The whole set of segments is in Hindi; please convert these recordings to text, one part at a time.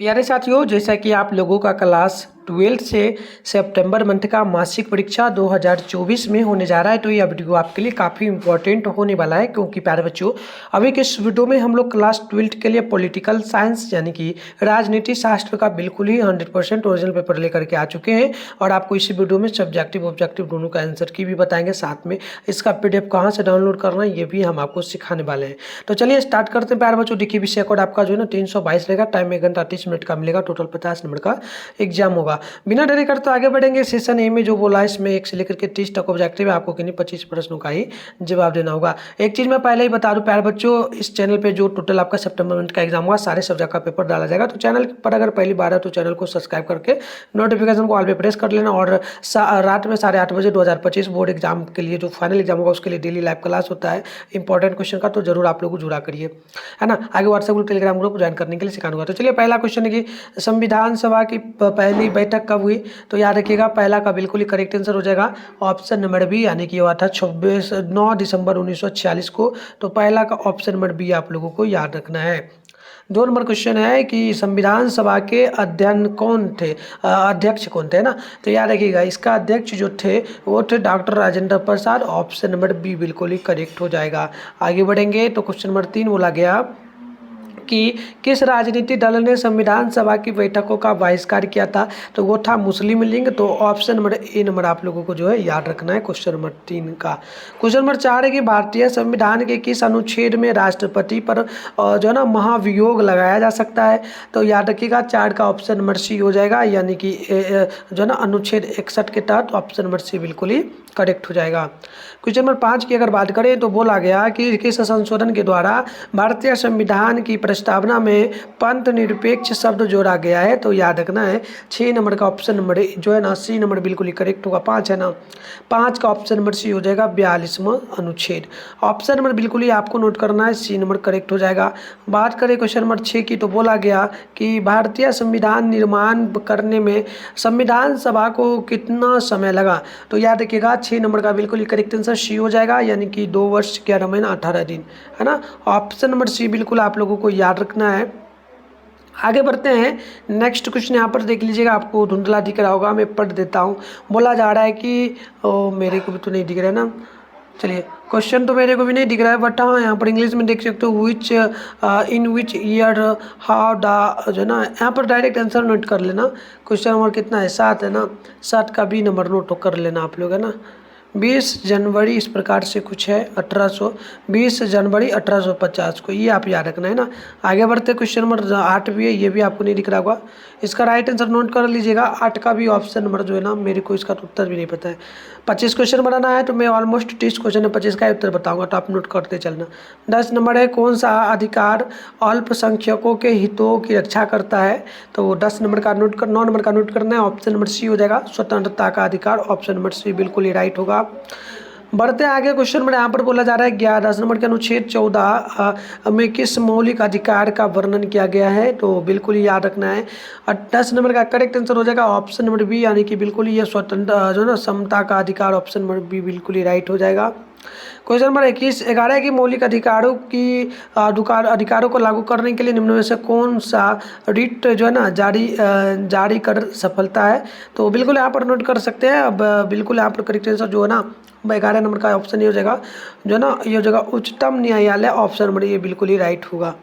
प्यारे साथियों, जैसा कि आप लोगों का क्लास 12 से सितंबर मंथ का मासिक परीक्षा 2024 में होने जा रहा है, तो यह वीडियो आपके लिए काफ़ी इंपॉर्टेंट होने वाला है। क्योंकि प्यारे बच्चों, अभी के इस वीडियो में हम लोग क्लास 12 के लिए पॉलिटिकल साइंस यानी कि राजनीति शास्त्र का बिल्कुल ही 100% ओरिजिनल पेपर लेकर के आ चुके हैं। और आपको इसी वीडियो में सब्जेक्टिव ऑब्जेक्टिव दोनों का आंसर की भी बताएंगे, साथ में इसका PDF कहाँ से डाउनलोड करना है ये भी हम आपको सिखाने वाले हैं। तो चलिए स्टार्ट करते हैं प्यारे बच्चों। देखिए, विषय कोड आपका जो है ना 322 रहेगा, टाइम 1 घंटा 30 मिनट का मिलेगा, टोटल 50 नंबर का एग्जाम होगा। बिना देरी करते आगे बढ़ेंगे। सेशन ए में जो बोला है इसमें 1 से लेकर के 30 तक ऑब्जेक्टिव है, आपको किन्हीं 25 प्रश्नों का ही जवाब देना होगा। एक चीज मैं पहले ही बता दूं प्यारे बच्चों, इस चैनल पे जो टोटल आपका सितंबर मंथ का एग्जाम होगा, सारे सब्जेक्ट का पेपर डाला जाएगा। तो चैनल पर अगर पहली बार है तो चैनल को सब्सक्राइब करके नोटिफिकेशन को ऑल पे प्रेस कर लेना। और रात में 8:30 बजे 2025 बोर्ड एग्जाम के लिए जो फाइनल एग्जाम होगा उसके लिए डेली लाइव क्लास होता है इंपॉर्टेंट क्वेश्चन का, तो जरूर आप लोग को जुड़ा करिए, है ना। आगे WhatsApp group Telegram group join करने के लिए सिखाऊंगा। तो चलिए, पहला क्वेश्चन है कि संविधान सभा की पहली बैठक कब हुई? तो याद रखिएगा, पहला का बिल्कुल ही करेक्ट आंसर हो जाएगा ऑप्शन नंबर बी, यानी कि हुआ था 9 दिसंबर 1946 को। तो पहला का ऑप्शन नंबर बी आप लोगों को याद रखना है। 2 नंबर क्वेश्चन है कि संविधान सभा के अध्यक्ष कौन थे ना? तो याद रखिएगा, इसका अध्यक्ष जो थे वो थे doctor Rajendra Prasad. Option number B बिल्कुल ही करेक्ट हो जाएगा। आगे बढ़ेंगे तो क्वेश्चन नंबर 3 बोला गया कि किस राजनीतिक दल ने संविधान सभा की बैठकों का बहिष्कार किया था? तो वो था मुस्लिम लीग। तो ऑप्शन नंबर ए नंबर आप लोगों को जो है याद रखना है क्वेश्चन नंबर 3 का। क्वेश्चन नंबर 4 है कि भारतीय संविधान के किस अनुच्छेद में राष्ट्रपति पर जो है ना महाभियोग लगाया जा सकता है? तो याद रखिएगा, 4 का ऑप्शन नंबर सी हो जाएगा, यानी कि जो है ना अनुच्छेद 61 के तहत ऑप्शन नंबर सी बिल्कुल ही करेक्ट हो जाएगा। क्वेश्चन नंबर 5 की अगर बात करें तो बोला गया कि किस संशोधन के द्वारा भारतीय संविधान की प्रस्तावना में पंथ निरपेक्ष शब्द जोड़ा गया है? तो याद रखना है 6 नंबर का ऑप्शन नंबर जो है ना सी नंबर बिल्कुल ही करेक्ट होगा। 5 है ना, 5 का ऑप्शन नंबर सी हो जाएगा 42वां अनुच्छेद। ऑप्शन नंबर बिल्कुल ही आपको नोट करना है, सी नंबर करेक्ट हो जाएगा। बात करें क्वेश्चन नंबर 6 की, तो बोला गया कि भारतीय संविधान निर्माण करने में संविधान सभा को कितना समय लगा? तो याद रखिएगा, 6 नंबर का बिल्कुल ही करेक्ट आंसर सी हो जाएगा, यानी कि 2 वर्ष 11 महीना 18 दिन, है ना। ऑप्शन नंबर सी बिल्कुल आप लोगों को याद रखना है। आगे बढ़ते हैं। नेक्स्ट क्वेश्चन यहाँ पर देख लीजिएगा, आपको धुंधला दिख रहा होगा, मैं पढ़ देता हूँ। बोला जा रहा है कि मेरे को भी तो नहीं दिख रहा है ना। चलिए, क्वेश्चन तो मेरे को भी नहीं दिख रहा है, बट हाँ यहाँ पर इंग्लिश में देख सकते हो, विच इन विच ईयर हाउ द जो है ना, यहाँ पर डायरेक्ट आंसर नोट कर लेना। क्वेश्चन नंबर कितना है? 7 है ना, 7 का बी नंबर नोट कर लेना आप लोग, है ना। 20 जनवरी इस प्रकार से कुछ है, 20 जनवरी 1850 को, ये आप याद रखना है ना। आगे बढ़ते, क्वेश्चन नंबर 8 भी है, ये भी आपको नहीं दिख रहा होगा। इसका राइट आंसर नोट कर लीजिएगा। 8 का भी ऑप्शन नंबर जो है ना, मेरे को इसका तो उत्तर भी नहीं पता है। 25 क्वेश्चन बनाना है तो मैं ऑलमोस्ट 30 क्वेश्चन है, 25 का ही उत्तर बताऊंगा, तो आप नोट करते चलना। 10 नंबर है, कौन सा अधिकार अल्पसंख्यकों के हितों की रक्षा करता है? तो 10 नंबर का नोट कर 9 नंबर का नोट करना है, ऑप्शन नंबर सी हो जाएगा, स्वतंत्रता का अधिकार। ऑप्शन नंबर सी बिल्कुल ही राइट होगा। बढ़ते आगे, क्वेश्चन नंबर यहाँ पर बोला जा रहा है 10 नंबर के अनुच्छेद 14 में किस मौलिक अधिकार का वर्णन किया गया है? तो बिल्कुल ही याद रखना है। 10 नंबर का करेक्ट आंसर हो जाएगा ऑप्शन नंबर बी, यानी कि बिल्कुल ही ये स्वतंत्र जो है ना समता का अधिकार। ऑप्शन नंबर बी बिल्कुल ही राइट हो जाएगा। क्वेश्चन नंबर 11 की मौलिक अधिकारों को लागू करने के लिए निम्न में से कौन सा रिट जो है ना जारी कर सफलता है? तो बिल्कुल यहाँ पर नोट कर सकते हैं। अब बिल्कुल यहाँ पर करेक्ट आंसर जो है ना 11 नंबर का ऑप्शन ये हो जाएगा, जो है ना ये हो जाएगा उच्चतम न्यायालय। ऑप्शन नंबर ये बिल्कुल ही राइट होगा।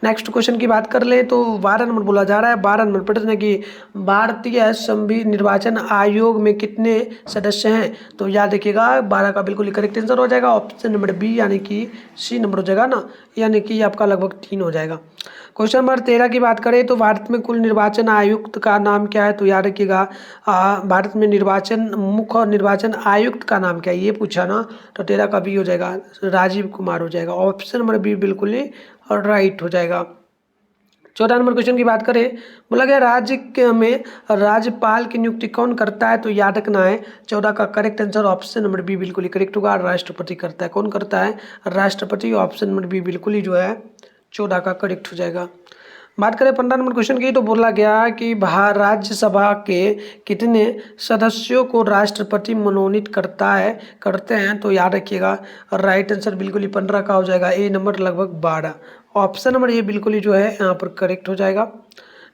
नेक्स्ट क्वेश्चन की बात कर लें तो 12 नंबर बोला जा रहा है। 12 नंबर प्रश्न है कि भारतीय निर्वाचन आयोग में कितने सदस्य हैं? तो याद रखिएगा, 12 का बिल्कुल करेक्ट आंसर हो जाएगा ऑप्शन नंबर बी, यानी कि सी नंबर हो जाएगा ना, यानी कि आपका लगभग 3 हो जाएगा। क्वेश्चन नंबर 13 की बात करें तो भारत में कुल निर्वाचन आयुक्त का नाम क्या है? तो याद रखिएगा, भारत में मुख्य निर्वाचन आयुक्त का नाम क्या है, ये पूछा ना। तो 13 का बी हो जाएगा, राजीव कुमार हो जाएगा। ऑप्शन नंबर बी बिल्कुल ही और राइट हो जाएगा। 14 नंबर क्वेश्चन की बात करें, बोला गया राज्य में राज्यपाल की नियुक्ति कौन करता है? तो याद रखना है 14 का correct answer option number B बिल्कुल ही करेक्ट होगा। राष्ट्रपति करता है। कौन करता है? राष्ट्रपति। ऑप्शन नंबर बी बिल्कुल ही जो है 14 का करेक्ट हो जाएगा। बात करें 15 नंबर क्वेश्चन की, तो बोला गया कि राज्यसभा के कितने सदस्यों को राष्ट्रपति मनोनीत करते हैं? तो याद रखिएगा, राइट आंसर बिल्कुल ही 15 का हो जाएगा, ए नंबर लगभग 12। ऑप्शन नंबर ये बिल्कुल ही जो है यहाँ पर करेक्ट हो जाएगा।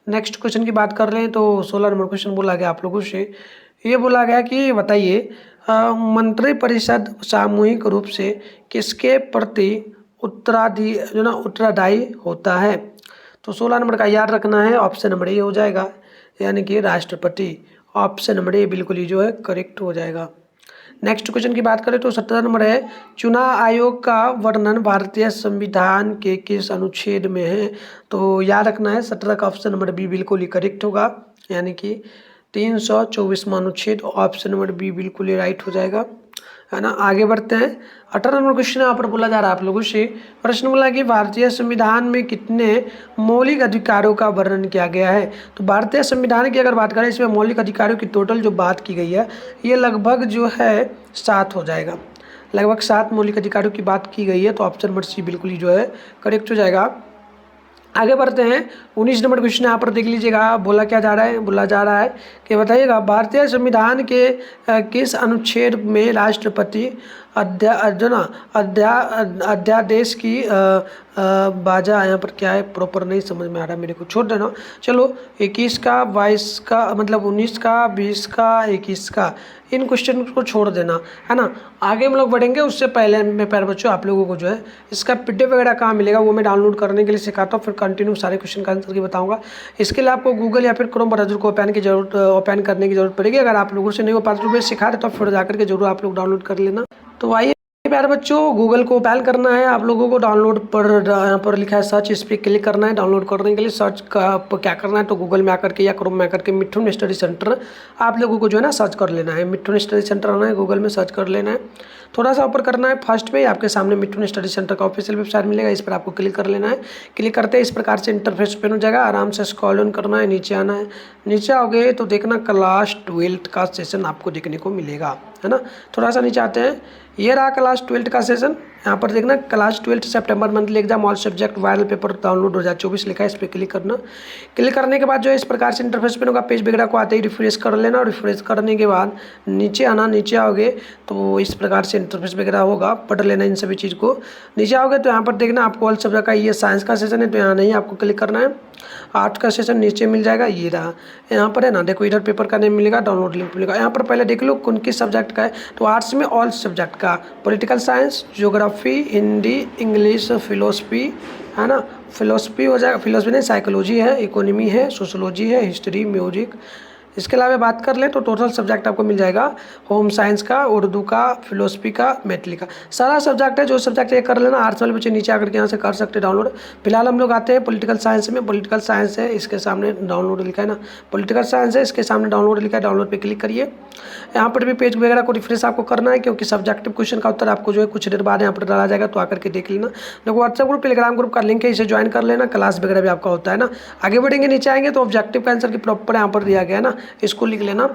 नेक्स्ट क्वेश्चन की बात कर लें तो 16 नंबर क्वेश्चन बोला गया आप लोगों से, ये बोला गया कि बताइए मंत्रिपरिषद सामूहिक रूप से किसके प्रति उत्तरादायी होता है। तो 16 नंबर का याद रखना है, ऑप्शन नंबर ए हो जाएगा, यानी कि राष्ट्रपति। ऑप्शन नंबर ए बिल्कुल ही जो है करेक्ट हो जाएगा। नेक्स्ट क्वेश्चन की बात करें तो 17 नंबर है, चुनाव आयोग का वर्णन भारतीय संविधान के किस अनुच्छेद में है। तो याद रखना है 17 का ऑप्शन नंबर बी बिल्कुल ही करेक्ट होगा, यानी कि 324वां अनुच्छेद। ऑप्शन नंबर बी बिल्कुल ही राइट हो जाएगा, है ना। आगे बढ़ते हैं। 18 नंबर क्वेश्चन यहाँ पर बोला जा रहा है आप लोगों से, प्रश्न बोला कि भारतीय संविधान में कितने मौलिक अधिकारों का वर्णन किया गया है। तो भारतीय संविधान की अगर बात करें, इसमें मौलिक अधिकारों की टोटल जो बात की गई है ये लगभग जो है 7 हो जाएगा, लगभग 7 मौलिक अधिकारों की बात की गई है। तो ऑप्शन नंबर सी बिल्कुल ही जो है करेक्ट हो जाएगा। आगे बढ़ते हैं। 19 नंबर क्वेश्चन यहाँ पर देख लीजिएगा, बोला क्या जा रहा है, बोला जा रहा है कि बताइएगा भारतीय संविधान के किस अनुच्छेद में राष्ट्रपति अध्यादेश की बाजा, यहाँ पर क्या है प्रॉपर नहीं समझ में आ रहा, मेरे को छोड़ देना। चलो 21 का, 22 का, मतलब 19 का, 20 का, 21 का, इन क्वेश्चन को छोड़ देना, है ना। आगे हम लोग बढ़ेंगे, उससे पहले मैं प्यारे बच्चों आप लोगों को जो है इसका पीडीएफ वगैरह कहाँ मिलेगा वो मैं डाउनलोड करने के लिए सिखाता हूँ, फिर कंटिन्यू सारे क्वेश्चन का आंसर की बताऊंगा। इसके लिए आपको गूगल या फिर क्रोम ब्राउज़र को ओपन करने की जरूरत पड़ेगी। अगर आप लोगों से नहीं हो पाता तो मैं सिखा देता हूँ, फिर जाकर के जरूर आप लोग डाउनलोड कर लेना। तो आइए प्यारे बच्चों, गूगल को ओपन करना है आप लोगों को, डाउनलोड पर यहाँ पर लिखा है सर्च, इस पर क्लिक करना है। डाउनलोड करने के लिए सर्च का क्या करना है, तो गूगल में आकर के या क्रोम में आकर के मिठुन स्टडी सेंटर आप लोगों को जो है ना सर्च कर लेना है। मिठुन स्टडी सेंटर आना है, गूगल में सर्च कर लेना है, थोड़ा सा ऊपर करना है। फर्स्ट पे आपके सामने मिठुन स्टडी सेंटर का ऑफिशियल वेबसाइट मिलेगा, इस पर आपको क्लिक कर लेना है। क्लिक करते इस प्रकार से इंटरफेस ओपन हो जाएगा, आराम से स्क्रॉल डाउन करना है, नीचे आना है। नीचे आओगे तो देखना क्लास 12 का सेशन आपको देखने को मिलेगा, है ना। थोड़ा सा नीचे आते हैं, ये रहा क्लास 12 का सेशन। यहाँ पर देखना क्लास 12 सितंबर monthly exam all subject viral paper download 2024 लिखा है, इस पर क्लिक करना। क्लिक करने के बाद जो है इस प्रकार से इंटरफेस पे होगा, पेज वगैरह को आते ही रिफ्रेश कर लेना, और रिफ्रेश करने के बाद नीचे आना। नीचे आओगे तो इस प्रकार से इंटरफेस वगैरह होगा, पढ़ लेना इन सभी चीज़ को। नीचे आओगे तो यहाँ पर देखना आपको ऑल सब्जेक्ट का, ये साइंस का सेशन है तो यहाँ नहीं आपको क्लिक करना है। आर्ट का सेशन नीचे मिल जाएगा, ये रहा यहाँ पर, है ना। देखो इधर पेपर का नेम मिलेगा, डाउनलोड लिंक मिलेगा। यहाँ पर पहले देख लो कौन किस सब्जेक्ट का है, तो आर्ट्स में ऑल सब्जेक्ट का, political science, geography, Hindi, English, philosophy, है ना। फिलोसफी हो जाएगा, फिलोसफी नहीं साइकोलॉजी है, इकोनॉमी है, सोशोलॉजी है, हिस्ट्री, म्यूजिक। इसके अलावा बात कर ले तो टोटल सब्जेक्ट आपको मिल जाएगा होम साइंस का, उर्दू का, फिलोसफी का, मैथिली का, सारा सब्जेक्ट है। जो सब्जेक्ट ये कर लेना, आर्ट्स वाले बच्चे नीचे आकर के यहाँ से कर सकते हैं डाउनलोड। फिलहाल हम लोग आते हैं पॉलिटिकल साइंस में। पॉलिटिकल साइंस है, इसके सामने डाउनलोड लिखा है ना, पॉलिटिकल साइंस है, इसके सामने डाउनलोड लिखा है, डाउनलोड पे क्लिक करिए। यहाँ पर भी पेज वगैरह को रिफ्रेश आपको करना है, क्योंकि सब्जेक्टिव क्वेश्चन का उत्तर आपको जो है कुछ देर बाद यहाँ पर डाला जाएगा, तो आकर के देख लेना। देखो व्हाट्सएप ग्रुप, टेलीग्राम ग्रुप का लिंक है, इसे ज्वाइन कर लेना, क्लास वगैरह भी आपका होता है ना। आगे बढ़ेंगे, नीचे आएंगे तो ऑब्जेक्टिव का आंसर की प्रॉपर यहाँ पर दिया गया है ना, इसको लिख लेना।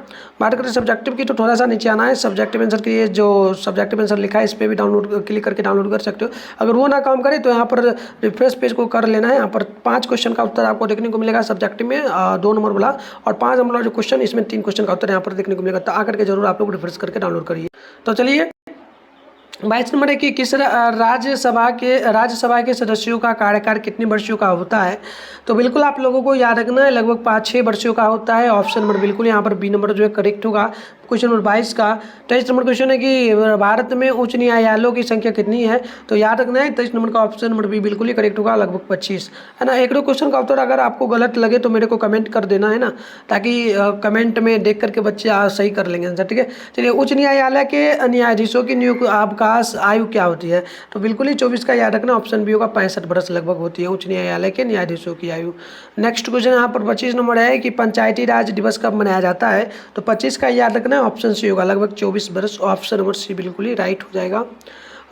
बात करें सब्जेक्टिव की तो थोड़ा सा नीचे आना है, सब्जेक्टिव आंसर की, ये जो सब्जेक्टिव आंसर लिखा है इस पर भी डाउनलोड क्लिक करके डाउनलोड कर सकते हो। अगर वो ना काम करे तो यहाँ पर रिफ्रेश पेज को कर लेना है। यहाँ पर 5 क्वेश्चन का उत्तर आपको देखने को मिलेगा सब्जेक्टिव में, 2 नंबर वाला, और 5 नंबर वाला जो क्वेश्चन, इसमें 3 क्वेश्चन का उत्तर यहाँ पर देखने को मिलेगा। तो आकर के जरूर आप लोग रिफ्रेश करके डाउनलोड करिए। तो चलिए 22 नंबर है कि किस राज्यसभा के सदस्यों का कार्यकाल कितने वर्षों का होता है। तो बिल्कुल आप लोगों को याद रखना है, लगभग 5-6 वर्षों का होता है। ऑप्शन नंबर बिल्कुल यहाँ पर बी नंबर जो है करेक्ट होगा। क्वेश्चन नंबर 22 का 23 नंबर क्वेश्चन है कि भारत में उच्च न्यायालयों की संख्या कितनी है। तो याद रखना है 23 नंबर का ऑप्शन नंबर बी बिल्कुल ही करेक्ट होगा, लगभग 25, है ना। एक दो क्वेश्चन का उत्तर अगर आपको गलत लगे तो मेरे को कमेंट कर देना, है ना, ताकि कमेंट में देख करके बच्चे सही कर लेंगे आंसर, ठीक है। चलिए, उच्च न्यायालय के न्यायाधीशों की नियुक्त अवकाश आयु क्या होती है। तो बिल्कुल ही 24 का याद रखना, ऑप्शन बी होगा, 65 वर्ष लगभग होती है उच्च न्यायालय के न्यायाधीशों की आयु। नेक्स्ट क्वेश्चन यहाँ पर 25 नंबर है कि पंचायती राज दिवस कब मनाया जाता है। तो 25 का याद रखना, ऑप्शन सी होगा, लगभग 24 वर्ष। ऑप्शन नंबर सी बिल्कुल ही राइट हो जाएगा।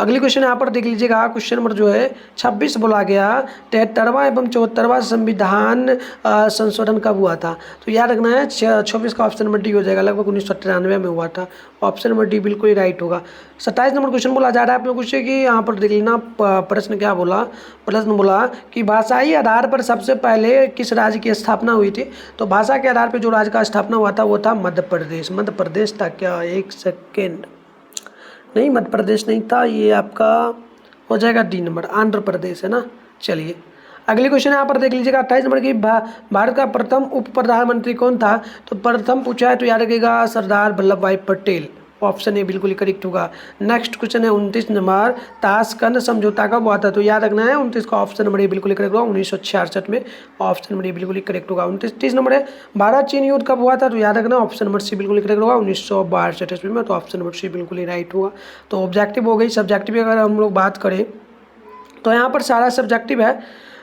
अगली क्वेश्चन यहाँ पर देख लीजिएगा, क्वेश्चन नंबर जो है 26 बोला गया, 73वां एवं 74वां संविधान संशोधन कब हुआ था। तो याद रखना है 26 का ऑप्शन नंबर डी हो जाएगा, लगभग 1993 में हुआ था। ऑप्शन नंबर डी बिल्कुल ही राइट होगा। 27 नंबर क्वेश्चन बोला जा रहा है आप लोगों से कि यहाँ पर देख लेना, प्रश्न क्या बोला, प्रश्न बोला कि भाषाई आधार पर सबसे पहले किस राज्य की स्थापना हुई थी। तो भाषा के आधार पर जो राज्य का स्थापना हुआ था वो था मध्य प्रदेश। मध्य प्रदेश था क्या, एक सेकेंड, नहीं मध्य प्रदेश नहीं था, ये आपका हो जाएगा डी नंबर, आंध्र प्रदेश, है ना। चलिए अगली क्वेश्चन यहाँ पर देख लीजिएगा 28 नंबर की, भारत का प्रथम उप प्रधानमंत्री कौन था? तो प्रथम पूछा है तो याद रखिएगा सरदार वल्लभ भाई पटेल, ऑप्शन ए बिल्कुल ही करेक्ट होगा। नेक्स्ट क्वेश्चन है 29 नंबर, ताशकंद समझौता कब हुआ था? तो याद रखना है 29 का ऑप्शन नंबर ए बिल्कुल ही करेक्ट होगा, 1966 में, ऑप्शन नंबर ए बिल्कुल ही करेक्ट होगा। 29 नंबर है, भारत चीन युद्ध कब हुआ था? तो याद रखना ऑप्शन नंबर सी बिल्कुल ही करेक्ट होगा, 1962 ईस्वी में, तो ऑप्शन नंबर सी बिल्कुल ही राइट होगा। तो ऑब्जेक्टिव हो गई। सब्जेक्टिव अगर हम लोग बात करें तो यहाँ पर सारा सब्जेक्टिव है।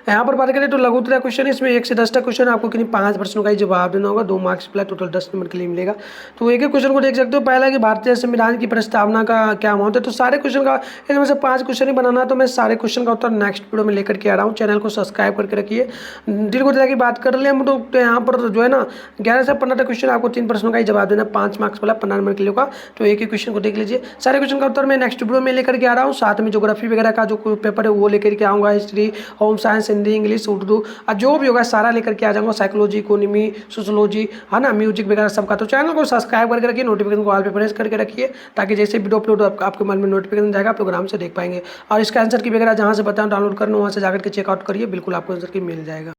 यहाँ पर बात करें तो लघुत्तरा क्वेश्चन, इसमें 1 से 10 तक क्वेश्चन आपको किन्हीं 5 प्रश्नों का ही जवाब देना होगा, 2 मार्क्स प्लस टोटल 10 नंबर के लिए मिलेगा। तो एक एक क्वेश्चन को देख सकते हो। पहला कि भारतीय संविधान की प्रस्तावना का क्या महत्व है? तो सारे क्वेश्चन का इसमें से 5 क्वेश्चन ही बनाना है, तो मैं सारे क्वेश्चन का उत्तर नेक्स्ट वीडियो में लेकर के आ रहा हूँ। चैनल को सब्सक्राइब करके रखिए। दिल को की बात कर ले हम तो यहाँ पर जो है ना 11 से 15 तक क्वेश्चन आपको 3 प्रश्नों का ही जवाब देना, 5 मार्क्स वाला 15 नंबर के लिए होगा। तो एक एक क्वेश्चन को देख लीजिए। सारे क्वेश्चन का उत्तर मैं नेक्स्ट वीडियो में लेकर के आ रहा हूँ। साथ में ज्योग्राफी वगैरह का जो पेपर है वो लेकर के आऊँगा, history, home science, Hindi, English, Urdu, जो भी होगा सारा लेकर के आ जाऊंगा, साइकोलॉजी, इकोनॉमी, सोशोलॉजी, है ना, म्यूजिक वगैरह सबका। तो चैनल को सब्सक्राइब करके रखिए, नोटिफिकेशन को ऑल पे प्रेस करके रखिए, ताकि जैसे वीडियो अपलोड आपके मन में नोटिफिकेशन जाएगा, प्रोग्राम से देख पाएंगे। और इसका आंसर की वगैरह जहाँ से बताऊँ डाउनलोड करना, वहाँ से जाकर के चेकआउट करिए, बिल्कुल आपको आंसर की मिल जाएगा।